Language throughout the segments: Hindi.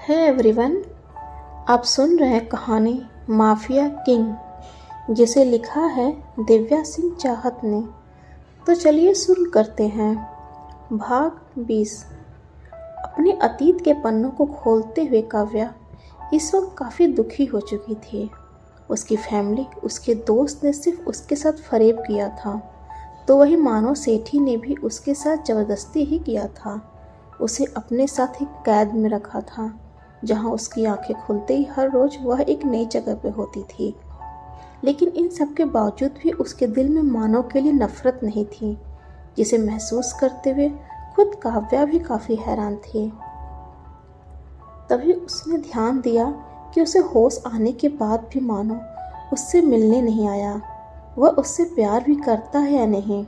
है एवरीवन। आप सुन रहे हैं कहानी माफिया किंग, जिसे लिखा है दिव्या सिंह चाहत ने। तो चलिए शुरू करते हैं। भाग 20। अपने अतीत के पन्नों को खोलते हुए काव्या इस वक्त काफ़ी दुखी हो चुकी थी। उसकी फैमिली, उसके दोस्त ने सिर्फ उसके साथ फरेब किया था, तो वही मानव सेठी ने भी उसके साथ ज़बरदस्ती ही किया था। उसे अपने साथ ही कैद में रखा था, जहां उसकी आंखें खुलते ही हर रोज़ वह एक नई जगह पे होती थी। लेकिन इन सब के बावजूद भी उसके दिल में मानव के लिए नफरत नहीं थी, जिसे महसूस करते हुए खुद काव्या भी काफ़ी हैरान थी। तभी उसने ध्यान दिया कि उसे होश आने के बाद भी मानव उससे मिलने नहीं आया। वह उससे प्यार भी करता है या नहीं?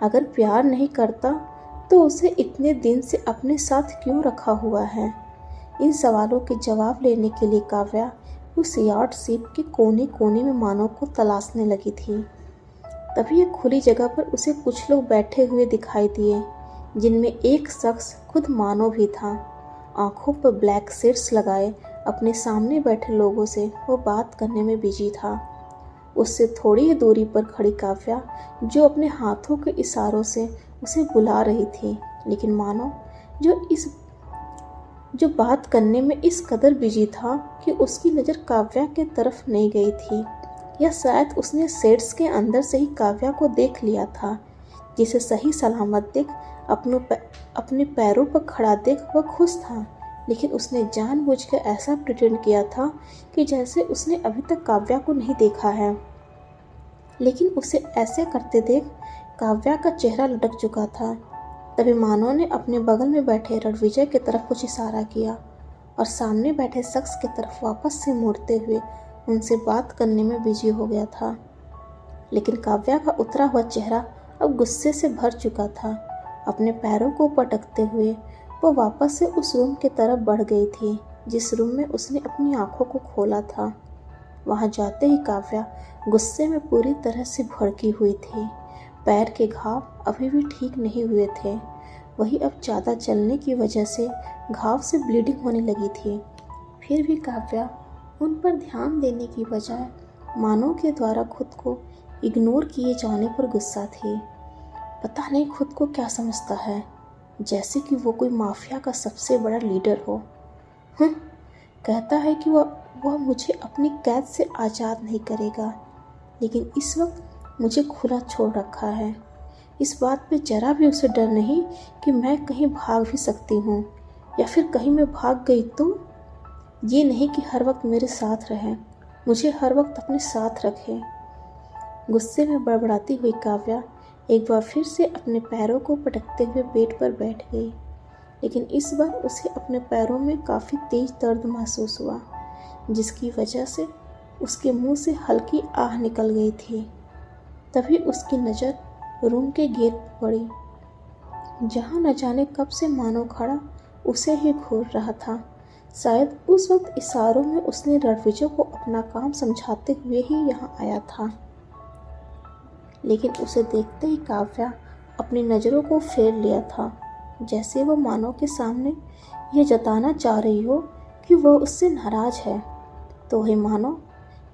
अगर प्यार नहीं करता तो उसे इतने दिन से अपने साथ क्यों रखा हुआ है? इन सवालों के जवाब लेने के लिए काव्या उस यार्ड सीप के कोने कोने में मानव को तलाशने लगी थी। तभी एक खुली जगह पर उसे कुछ लोग बैठे हुए दिखाई दिए, जिनमें एक शख्स खुद मानव भी था। आंखों पर ब्लैक शेड्स लगाए अपने सामने बैठे लोगों से वो बात करने में बिजी था। उससे थोड़ी ही दूरी पर खड़ी काव्या, जो अपने हाथों के इशारों से उसे बुला रही थी, लेकिन मानव जो बात करने में इस कदर बिजी था कि उसकी नज़र काव्या के तरफ नहीं गई थी, या शायद उसने शेड्स के अंदर से ही काव्या को देख लिया था, जिसे सही सलामत देख अपने पैरों पर खड़ा देख वह खुश था। लेकिन उसने जानबूझकर ऐसा प्रिटेंड किया था कि जैसे उसने अभी तक काव्या को नहीं देखा है। लेकिन उसे ऐसे करते देख काव्या का चेहरा लटक चुका था। तभी मानव ने अपने बगल में बैठे रणविजय की तरफ कुछ इशारा किया और सामने बैठे शख्स की तरफ वापस से मुड़ते हुए उनसे बात करने में बिजी हो गया था। लेकिन काव्या का उतरा हुआ चेहरा अब गुस्से से भर चुका था। अपने पैरों को पटकते हुए वो वापस से उस रूम की तरफ बढ़ गई थी, जिस रूम में उसने अपनी आंखों को खोला था। वहां जाते ही काव्या गुस्से में पूरी तरह से भड़की हुई थी। पैर के घाव अभी भी ठीक नहीं हुए थे, वही अब ज़्यादा चलने की वजह से घाव से ब्लीडिंग होने लगी थी। फिर भी काव्या उन पर ध्यान देने की बजाय मानव के द्वारा खुद को इग्नोर किए जाने पर गुस्सा थी। पता नहीं खुद को क्या समझता है, जैसे कि वो कोई माफिया का सबसे बड़ा लीडर हो। कहता है कि वह मुझे अपनी कैद से आज़ाद नहीं करेगा, लेकिन इस वक्त मुझे खुला छोड़ रखा है। इस बात पे जरा भी उसे डर नहीं कि मैं कहीं भाग भी सकती हूँ, या फिर कहीं मैं भाग गई तो ये नहीं कि हर वक्त मेरे साथ रहे, मुझे हर वक्त अपने साथ रखे। गुस्से में बड़बड़ाती हुई काव्या एक बार फिर से अपने पैरों को पटकते हुए बेड पर बैठ गई, लेकिन इस बार उसे अपने पैरों में काफ़ी तेज दर्द महसूस हुआ, जिसकी वजह से उसके मुंह से हल्की आह निकल गई थी। तभी उसकी नज़र रूम के गेट पर पड़ी, जहां न जाने कब से मानव खड़ा उसे ही घूर रहा था। शायद उस वक्त इशारों में उसने रणविजय को अपना काम समझाते हुए ही यहाँ आया था। लेकिन उसे देखते ही काव्या अपनी नज़रों को फेर लिया था, जैसे वह मानव के सामने यह जताना चाह रही हो कि वह उससे नाराज़ है। तो वही मानव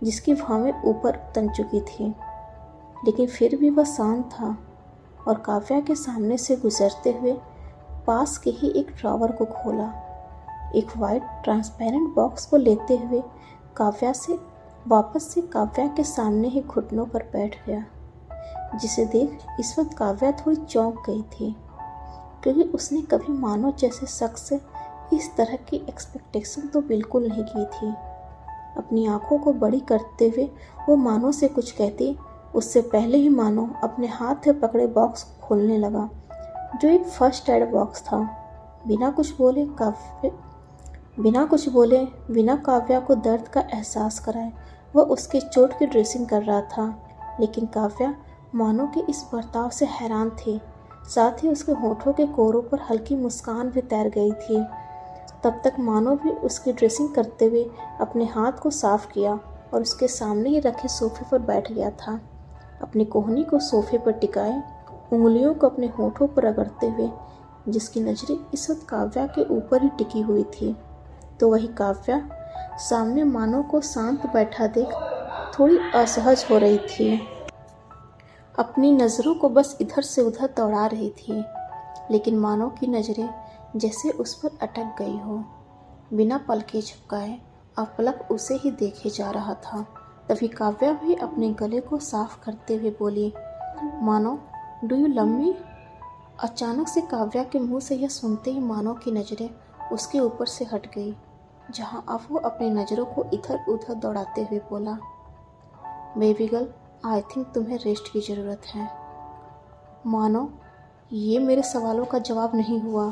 जिसकी भावें ऊपर तन चुकी थी, लेकिन फिर भी वह शांत था और काव्या के सामने से गुजरते हुए पास के ही एक ड्रॉवर को खोला। एक वाइट ट्रांसपेरेंट बॉक्स को लेते हुए वापस से काव्या के सामने ही घुटनों पर बैठ गया, जिसे देख इस वक्त काव्या थोड़ी चौंक गई थी, क्योंकि उसने कभी मानव जैसे शख्स से इस तरह की एक्सपेक्टेशन तो बिल्कुल नहीं की थी। अपनी आंखों को बड़ी करते हुए वो मानव से कुछ कहती, उससे पहले ही मानव अपने हाथ में पकड़े बॉक्स को खोलने लगा, जो एक फर्स्ट एड बॉक्स था। बिना काव्या को दर्द का एहसास कराए वह उसके चोट की ड्रेसिंग कर रहा था। लेकिन काव्या मानव के इस बर्ताव से हैरान थी, साथ ही उसके होठों के कोरों पर हल्की मुस्कान भी तैर गई थी। तब तक मानव भी उसकी ड्रेसिंग करते हुए अपने हाथ को साफ किया और उसके सामने ही रखे सोफे पर बैठ गया था, अपनी कोहनी को सोफे पर टिकाए, उंगलियों को अपने होठों पर रगड़ते हुए, जिसकी नज़रें इस वक्त काव्या के ऊपर ही टिकी हुई थी। तो वही काव्या सामने मानो को शांत बैठा देख थोड़ी असहज हो रही थी। अपनी नज़रों को बस इधर से उधर दौड़ा रही थी, लेकिन मानो की नज़रें जैसे उस पर अटक गई हो। बिना पलकें झपकाए अपलक उसे ही देखे जा रहा था। तभी काव्या भी अपने गले को साफ करते हुए बोली, मानो, डू यू लव मी? अचानक से काव्या के मुंह से यह सुनते ही मानो की नज़रें उसके ऊपर से हट गई, जहां अब वो अपनी नज़रों को इधर उधर दौड़ाते हुए बोला, बेबी गर्ल, आई थिंक तुम्हें रेस्ट की ज़रूरत है। मानो, ये मेरे सवालों का जवाब नहीं हुआ,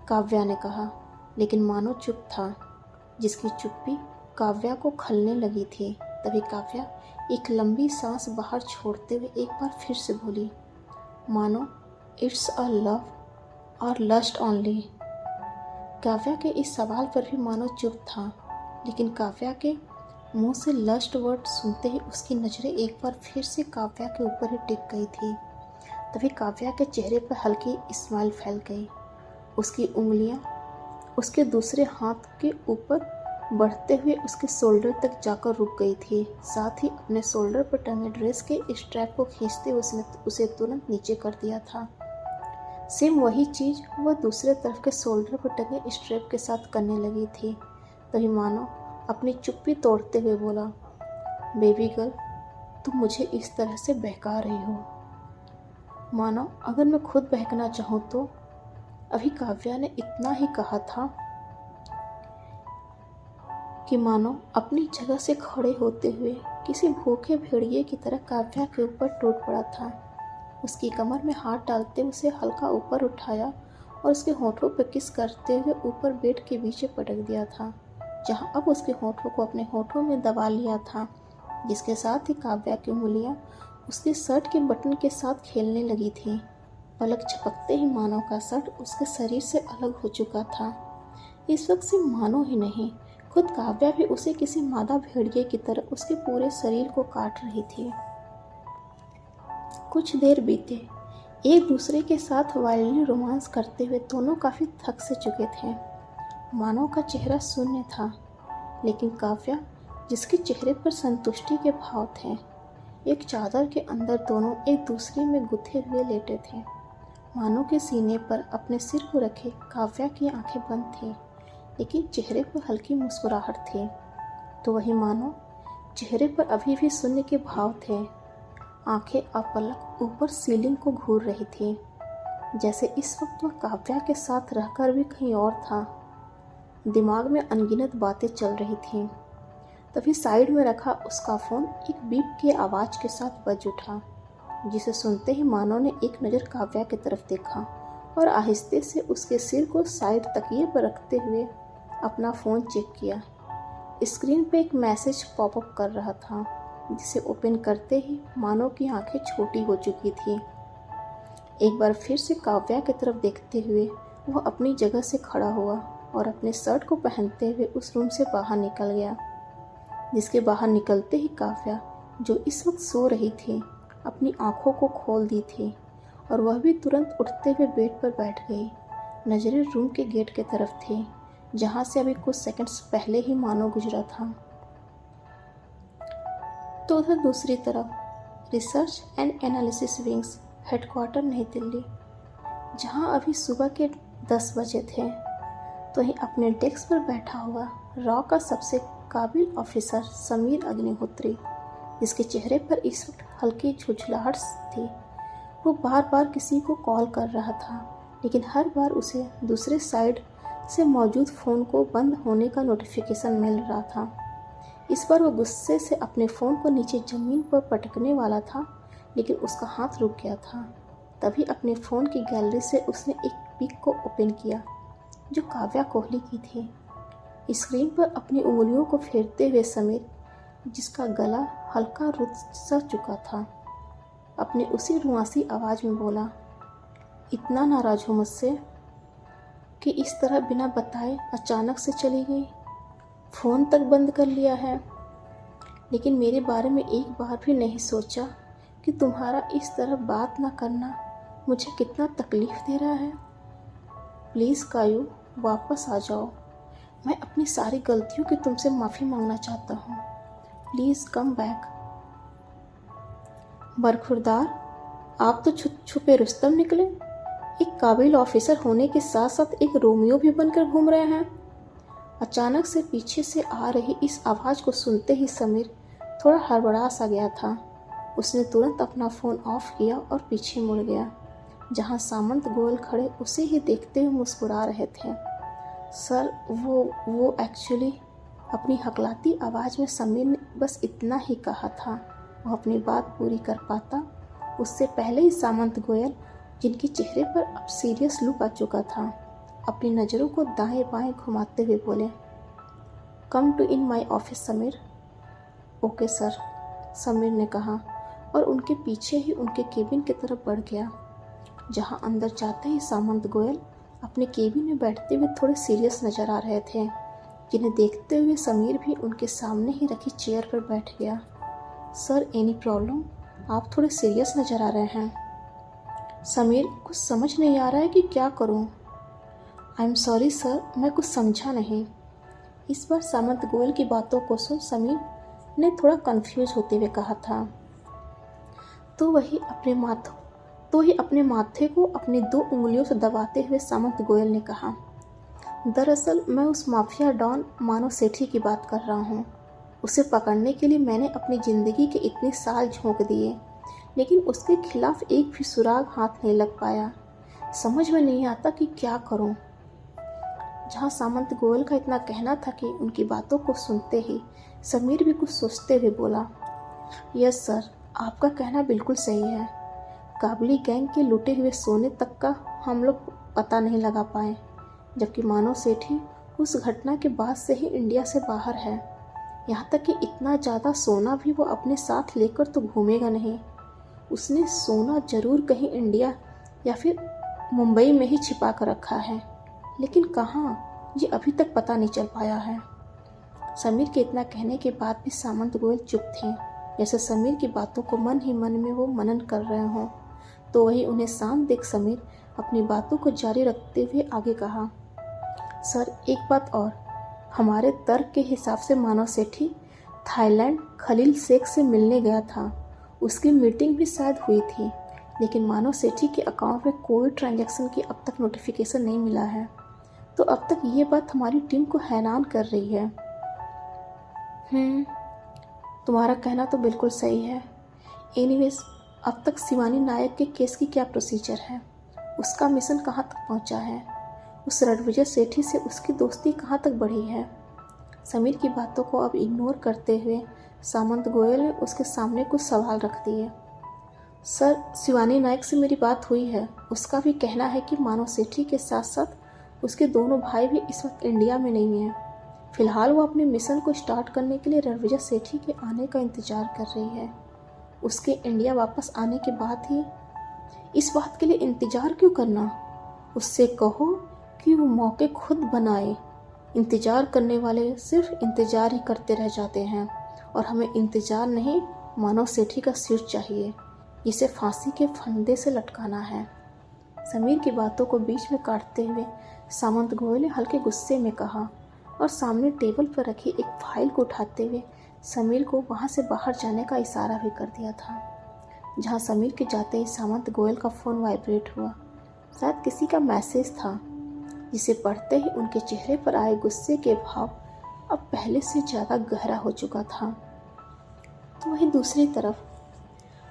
काव्या ने कहा, लेकिन मानो चुप था, जिसकी चुप्पी काव्या को खलने लगी थी। तभी काव्या एक लंबी सांस बाहर छोड़ते हुए एक बार फिर से बोली, मानो, इट्स अ लव और लस्ट ओनली। काव्या के इस सवाल पर भी मानो चुप था, लेकिन काव्या के मुंह से लस्ट वर्ड सुनते ही उसकी नज़रें एक बार फिर से काव्या के ऊपर ही टिक गई थी। तभी काव्या के चेहरे पर हल्की स्माइल फैल गई। उसकी उंगलियां उसके दूसरे हाथ के ऊपर बढ़ते हुए उसके शोल्डर तक जाकर रुक गई थी। साथ ही अपने शोल्डर पर टंगे ड्रेस के स्ट्रैप को खींचते उसने उसे तुरंत नीचे कर दिया था। सेम वही चीज़ वह दूसरे तरफ के शोल्डर पर टंगे स्ट्रैप के साथ करने लगी थी। तभी मानो अपनी चुप्पी तोड़ते हुए बोला, बेबी गर्ल, तुम मुझे इस तरह से बहका रही हो। मानो, अगर मैं खुद बहकना चाहूँ तो। अभी काव्या ने इतना ही कहा था कि मानो अपनी जगह से खड़े होते हुए किसी भूखे भेड़िए की तरह काव्या के ऊपर टूट पड़ा था। उसकी कमर में हाथ डालते उसे हल्का ऊपर उठाया और उसके होठों पर किस करते हुए ऊपर बेड के पीछे पटक दिया था, जहां अब उसके होठों को अपने होठों में दबा लिया था, जिसके साथ ही काव्या की उंगलियां उसके शर्ट के बटन के साथ खेलने लगी थी। पलक झपकते ही मानो का शर्ट उसके शरीर से अलग हो चुका था। इस वक्त सिर्फ मानो ही नहीं, खुद काव्या भी उसे किसी मादा भेड़िए की तरह उसके पूरे शरीर को काट रही थी। कुछ देर बीते, एक दूसरे के साथ वायलिन रोमांस करते हुए दोनों काफी थक से चुके थे। मानो का चेहरा शून्य था, लेकिन काव्या, जिसके चेहरे पर संतुष्टि के भाव थे, एक चादर के अंदर दोनों एक दूसरे में गुथे हुए लेटे थे। मानो के सीने पर अपने सिर को रखे काव्या की आंखें बंद थी, लेकिन चेहरे पर हल्की मुस्कुराहट थी। तो वही मानो, चेहरे पर अभी भी शून्य के भाव थे। आंखें अपलक ऊपर सीलिंग को घूर रही थी, जैसे इस वक्त वह काव्या के साथ रहकर भी कहीं और था। दिमाग में अनगिनत बातें चल रही थीं। तभी साइड में रखा उसका फ़ोन एक बीप की आवाज़ के साथ बज उठा, जिसे सुनते ही मानो ने एक नज़र काव्या की तरफ देखा और आहिस्ते से उसके सिर को साइड तकिए पर रखते हुए अपना फ़ोन चेक किया। स्क्रीन पे एक मैसेज पॉपअप कर रहा था, जिसे ओपन करते ही मानो की आंखें छोटी हो चुकी थी। एक बार फिर से काव्या की तरफ देखते हुए वह अपनी जगह से खड़ा हुआ और अपने शर्ट को पहनते हुए उस रूम से बाहर निकल गया। जिसके बाहर निकलते ही काव्या, जो इस वक्त सो रही थी, अपनी आंखों को खोल दी थी और वह भी तुरंत उठते हुए बेड पर बैठ गई। नजरें रूम के गेट की तरफ थी, जहां से अभी कुछ सेकंड्स पहले ही मानो गुजरा था। तो उधर दूसरी तरफ research and analysis wings headquarter नई दिल्ली, जहां अभी सुबह के 10 बजे थे, तो ही अपने डेस्क पर बैठा हुआ रॉ का सबसे काबिल ऑफिसर समीर अग्निहोत्री, जिसके चेहरे पर इस वक्त हल्की झुंझलाहट थी। वो बार बार किसी को कॉल कर रहा था, लेकिन हर बार उसे दूसरे साइड से मौजूद फ़ोन को बंद होने का नोटिफिकेशन मिल रहा था। इस बार वो गुस्से से अपने फ़ोन को नीचे ज़मीन पर पटकने वाला था, लेकिन उसका हाथ रुक गया था। तभी अपने फ़ोन की गैलरी से उसने एक पिक को ओपन किया, जो काव्या कोहली की थी। स्क्रीन पर अपनी उंगलियों को फेरते हुए समीर, जिसका गला हल्का रुक सा चुका था, अपनी उसी रुआसी आवाज़ में बोला, इतना नाराज़ हो मुझसे कि इस तरह बिना बताए अचानक से चली गई, फ़ोन तक बंद कर लिया है, लेकिन मेरे बारे में एक बार भी नहीं सोचा कि तुम्हारा इस तरह बात ना करना मुझे कितना तकलीफ़ दे रहा है। प्लीज़ कायू, वापस आ जाओ। मैं अपनी सारी गलतियों की तुमसे माफ़ी मांगना चाहता हूँ। Please come back. बरखुरदार, आप तो छुपे रुस्तम निकले। एक काबिल ऑफिसर होने के साथ साथ एक रोमियो भी बनकर घूम रहे हैं। अचानक से पीछे से आ रही इस आवाज़ को सुनते ही समीर थोड़ा हड़बड़ा सा गया था। उसने तुरंत अपना फ़ोन ऑफ किया और पीछे मुड़ गया, जहां सामंत गोयल खड़े उसे ही देखते हुए मुस्कुरा रहे थे। सर, वो एक्चुअली, अपनी हकलाती आवाज़ में समीर ने बस इतना ही कहा था। वह अपनी बात पूरी कर पाता उससे पहले ही सामंत गोयल, जिनके चेहरे पर अब सीरियस लुक आ चुका था, अपनी नज़रों को दाएं बाएं घुमाते हुए बोले, come to in my office Sameer. Okay sir, Sameer ने कहा और उनके पीछे ही उनके केबिन की तरफ बढ़ गया, जहां अंदर जाते ही सामंत गोयल अपने केबिन में बैठते हुए थोड़े सीरियस नज़र आ रहे थे, जिन्हें देखते हुए समीर भी उनके सामने ही रखी चेयर पर बैठ गया। Sir, any problem? आप थोड़े सीरियस नज़र आ रहे हैं। समीर, कुछ समझ नहीं आ रहा है कि क्या करूं। आई एम सॉरी सर, मैं कुछ समझा नहीं। इस बार सामंत गोयल की बातों को सुन समीर ने थोड़ा कंफ्यूज होते हुए कहा था। तो ही अपने माथे को अपनी 2 उंगलियों से दबाते हुए सामंत गोयल ने कहा, दरअसल मैं उस माफिया डॉन मानव सेठी की बात कर रहा हूँ। उसे पकड़ने के लिए मैंने अपनी ज़िंदगी के इतने साल झोंक दिए, लेकिन उसके खिलाफ एक भी सुराग हाथ नहीं लग पाया। समझ में नहीं आता कि क्या करूं। जहां सामंत गोयल का इतना कहना था कि उनकी बातों को सुनते ही समीर भी कुछ सोचते हुए बोला, यस सर, आपका कहना बिल्कुल सही है। काबुली गैंग के लूटे हुए सोने तक का हम लोग पता नहीं लगा पाए, जबकि मानव सेठी उस घटना के बाद से ही इंडिया से बाहर है। यहाँ तक कि इतना ज़्यादा सोना भी वो अपने साथ लेकर तो घूमेगा नहीं। उसने सोना जरूर कहीं इंडिया या फिर मुंबई में ही छिपा कर रखा है, लेकिन कहाँ, ये अभी तक पता नहीं चल पाया है। समीर के इतना कहने के बाद भी सामंत गोयल चुप थे, जैसे समीर की बातों को मन ही मन में वो मनन कर रहे हों। तो वही उन्हें शांत देख समीर अपनी बातों को जारी रखते हुए आगे कहा, सर, एक बात और। हमारे तर्क के हिसाब से मानव सेठी थाईलैंड खलील शेख से मिलने गया था। उसकी मीटिंग भी शायद हुई थी, लेकिन मानव सेठी के अकाउंट में कोई ट्रांजैक्शन की अब तक नोटिफिकेशन नहीं मिला है। तो अब तक ये बात हमारी टीम को हैरान कर रही है। तुम्हारा कहना तो बिल्कुल सही है। एनीवेज, अब तक शिवानी नायक के केस की क्या प्रोसीजर है? उसका मिशन कहाँ तक पहुँचा है? उस रणविजय सेठी से उसकी दोस्ती कहाँ तक बढ़ी है? समीर की बातों को अब इग्नोर करते हुए सामंत गोयल ने उसके सामने कुछ सवाल रख दिए। सर, शिवानी नायक से मेरी बात हुई है। उसका भी कहना है कि मानव सेठी के साथ साथ उसके दोनों भाई भी इस वक्त इंडिया में नहीं हैं। फिलहाल वो अपने मिशन को स्टार्ट करने के लिए रणविजय सेठी के आने का इंतज़ार कर रही है। उसके इंडिया वापस आने के बाद ही। इस बात के लिए इंतज़ार क्यों करना? उससे कहो कि वो मौके खुद बनाए। इंतज़ार करने वाले सिर्फ इंतज़ार ही करते रह जाते हैं, और हमें इंतज़ार नहीं, मानव सेठी का सिर चाहिए, जिसे फांसी के फंदे से लटकाना है। समीर की बातों को बीच में काटते हुए सामंत गोयल ने हल्के गुस्से में कहा, और सामने टेबल पर रखी एक फाइल को उठाते हुए समीर को वहाँ से बाहर जाने का इशारा भी कर दिया था। जहाँ समीर के जाते ही सामंत गोयल का फ़ोन वाइब्रेट हुआ। शायद किसी का मैसेज था, जिसे पढ़ते ही उनके चेहरे पर आए गुस्से के भाव अब पहले से ज़्यादा गहरा हो चुका था। तो वहीं दूसरी तरफ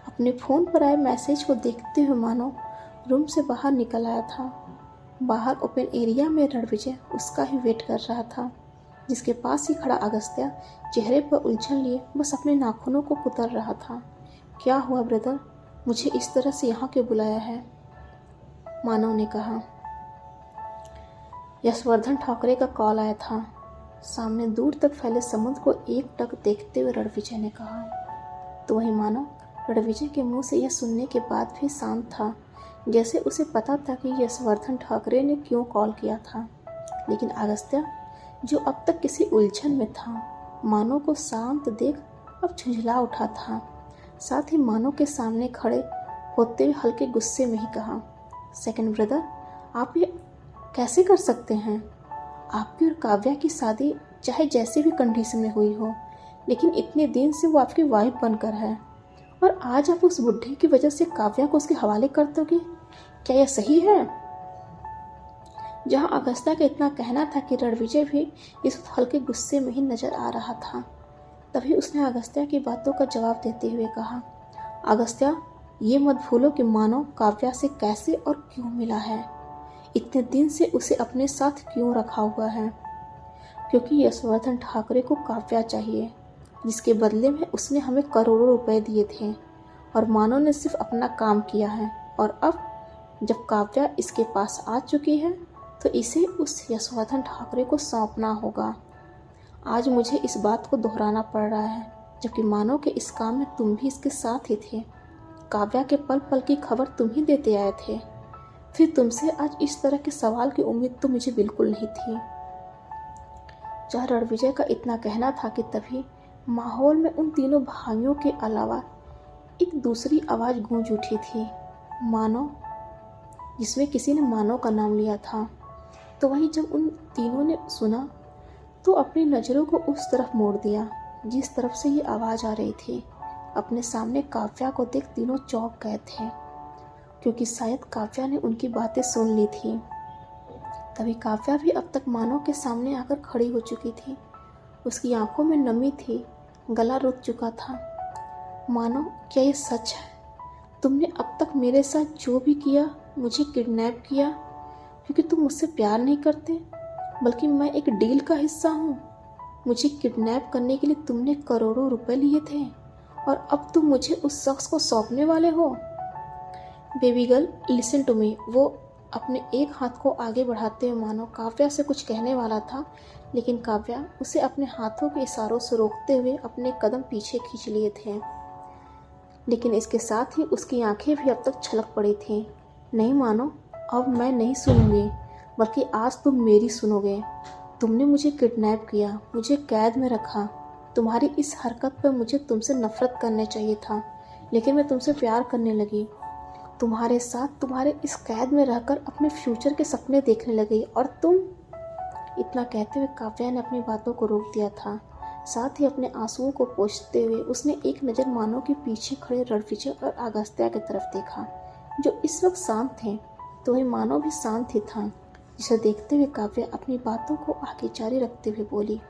अपने फ़ोन पर आए मैसेज को देखते हुए मानो रूम से बाहर निकल आया था। बाहर ओपन एरिया में रणविजय उसका ही वेट कर रहा था, जिसके पास ही खड़ा अगस्त्या चेहरे पर उलझन लिए बस अपने नाखूनों को कुतर रहा था। क्या हुआ ब्रदर, मुझे इस तरह से यहाँ क्यों बुलाया है? मानव ने कहा। यशवर्धन ठाकरे का कॉल आया था। सामने दूर तक फैले समुद्र को एकटक देखते हुए रणविजय ने कहा। तो वही मानव रणविजय के मुंह से यह सुनने के बाद भी शांत था, जैसे उसे पता था कि यशवर्धन ठाकरे ने क्यों कॉल किया था। लेकिन अगस्त्या, जो अब तक किसी उलझन में था, मानव को शांत देख अब झुंझला उठा था। साथ ही मानव के सामने खड़े होते हुए हल्के गुस्से में ही कहा, सेकंड ब्रदर, आप ये कैसे कर सकते हैं? आपकी और काव्या की शादी चाहे जैसे भी कंडीशन में हुई हो, लेकिन इतने दिन से वो आपकी वाइफ बनकर है, और आज आप उस बुढ़े की वजह से काव्या को उसके हवाले कर दोगे। क्या यह सही है? जहां अगस्त्या का इतना कहना था कि रणविजय भी इस हल्के गुस्से में ही नजर आ रहा था, तभी उसने अगस्त्या की बातों का जवाब देते हुए कहा, अगस्त्या, ये मत भूलो कि मानव काव्या से कैसे और क्यों मिला है, इतने दिन से उसे अपने साथ क्यों रखा हुआ है। क्योंकि यशवर्धन ठाकरे को काव्या चाहिए, जिसके बदले में उसने हमें करोड़ों रुपए दिए थे, और मानव ने सिर्फ अपना काम किया है। और अब जब काव्या इसके पास आ चुकी है तो इसे उस यशवर्धन ठाकरे को सौंपना होगा। आज मुझे इस बात को दोहराना पड़ रहा है, जबकि मानव के इस काम में तुम भी इसके साथ ही थे। काव्या के पल पल की खबर तुम ही देते आए थे। फिर तुमसे आज इस तरह के सवाल की उम्मीद तो मुझे बिल्कुल नहीं थी। जहाँ रणविजय का इतना कहना था कि तभी माहौल में उन तीनों भाइयों के अलावा एक दूसरी आवाज़ गूंज उठी थी, मानव, जिसमें किसी ने मानव का नाम लिया था। तो वहीं जब उन तीनों ने सुना तो अपनी नज़रों को उस तरफ मोड़ दिया जिस तरफ से ये आवाज़ आ रही थी। अपने सामने काव्या को देख तीनों चौंक गए थे, क्योंकि शायद काव्या ने उनकी बातें सुन ली थी। तभी काव्या भी अब तक मानव के सामने आकर खड़ी हो चुकी थी। उसकी आंखों में नमी थी, गला रुक चुका था। मानव, क्या ये सच है? तुमने अब तक मेरे साथ जो भी किया, मुझे किडनैप किया क्योंकि तुम मुझसे प्यार नहीं करते, बल्कि मैं एक डील का हिस्सा हूँ। मुझे किडनैप करने के लिए तुमने करोड़ों रुपए लिए थे, और अब तुम मुझे उस शख्स को सौंपने वाले हो। Baby girl, listen to me. वो अपने एक हाथ को आगे बढ़ाते हुए मानो काव्या से कुछ कहने वाला था, लेकिन काव्या उसे अपने हाथों के इशारों से रोकते हुए अपने कदम पीछे खींच लिए थे। लेकिन इसके साथ ही उसकी आंखें भी अब तक छलक पड़ी थीं। नहीं मानो, अब मैं नहीं सुनूंगी, बल्कि आज तुम मेरी सुनोगे। तुमने मुझे किडनैप किया, मुझे कैद में रखा। तुम्हारी इस हरकत पर मुझे तुमसे नफरत करना चाहिए था, लेकिन मैं तुमसे प्यार करने लगी। तुम्हारे साथ तुम्हारे इस कैद में रहकर अपने फ्यूचर के सपने देखने लगी, और तुम। इतना कहते हुए काव्या ने अपनी बातों को रोक दिया था। साथ ही अपने आंसुओं को पोंछते हुए उसने एक नज़र मानो के पीछे खड़े रणविजय और अगस्त्या की तरफ देखा, जो इस वक्त शांत थे। तो वही मानो भी शांत ही था, जिसे देखते हुए काव्या अपनी बातों को आगे जारी रखते हुए बोली,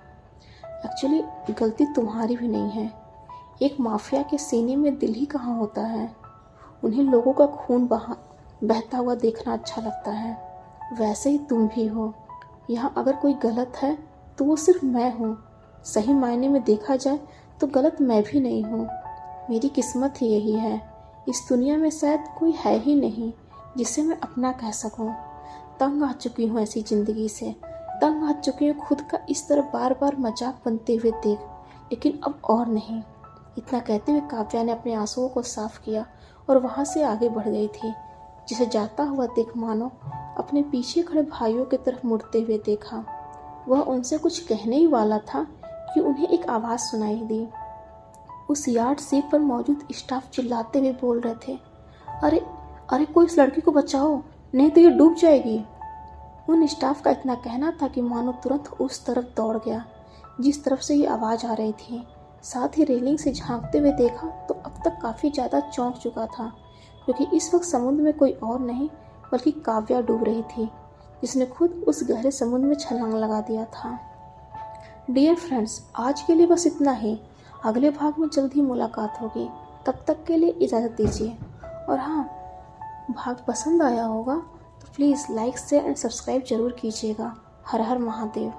एक्चुअली गलती तुम्हारी भी नहीं है। एक माफिया के सीने में दिल ही कहाँ होता है। उन्हें लोगों का खून बहता हुआ देखना अच्छा लगता है। वैसे ही तुम भी हो। यहाँ अगर कोई गलत है तो वो सिर्फ मैं हूँ। सही मायने में देखा जाए तो गलत मैं भी नहीं हूँ। मेरी किस्मत ही यही है। इस दुनिया में शायद कोई है ही नहीं जिसे मैं अपना कह सकूँ। तंग आ चुकी हूँ ऐसी ज़िंदगी से। तंग आ चुकी हूँ खुद का इस तरह बार बार मजाक बनते हुए देख, लेकिन अब और नहीं। इतना कहते हुए काव्या ने अपने आंसुओं को साफ किया और वहाँ से आगे बढ़ गई थी। जिसे जाता हुआ देख मानो अपने पीछे खड़े भाइयों की तरफ मुड़ते हुए देखा। वह उनसे कुछ कहने ही वाला था कि उन्हें एक आवाज़ सुनाई दी। उस यार्ड सीट पर मौजूद स्टाफ चिल्लाते हुए बोल रहे थे, अरे अरे, कोई इस लड़की को बचाओ, नहीं तो ये डूब जाएगी। उन स्टाफ का इतना कहना था कि मानो तुरंत उस तरफ दौड़ गया जिस तरफ से ये आवाज़ आ रही थी। साथ ही रेलिंग से झांकते हुए देखा तो अब तक काफ़ी ज़्यादा चौंक चुका था, क्योंकि इस वक्त समुद्र में कोई और नहीं बल्कि काव्या डूब रही थी, जिसने खुद उस गहरे समुद्र में छलांग लगा दिया था। डियर फ्रेंड्स, आज के लिए बस इतना ही। अगले भाग में जल्द ही मुलाकात होगी। तब तक के लिए इजाज़त दीजिए। और हाँ, भाग पसंद आया होगा तो please like share and subscribe जरूर कीजिएगा। हर हर महादेव।